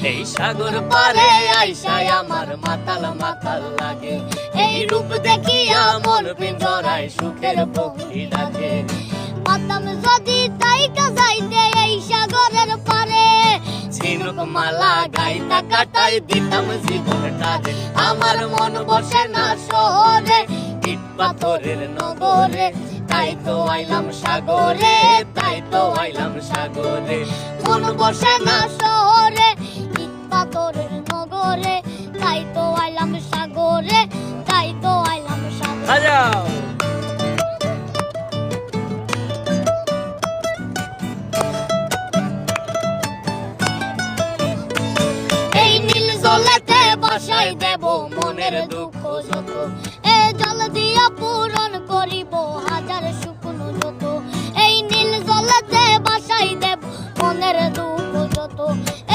এই সাগর পারে আইসায় আমার মাতাল মাতাল লাগে, এই রূপ দেখিয়া মন পিঞ্জরায় সুখের পক্ষী ডাকে। পাতাম যদি তাইকা যাইতে এই সাগরের পারে, ঝিনুক মালা গাইতা কাটাই দিতাম জীবনটারে। আমার মন বসে না শহরে, ইট পাথরের নগরে, তাই তো আইলাম সাগরে, তাই তো আইলাম সাগরে। মন বসে না শহরে, ইট পাথরের নগরে, তাই তো আইলাম সাগরে, তাই তো আইলাম সাগরে। বাজাও। এই নীল জলেতে বাসাই দেব মনের দুঃখ যত, এ জল দিয়া পূরণ করিব হাজার শুকনো যত। এই নীল জলেতে বাসাই দেব মনের দুঃখ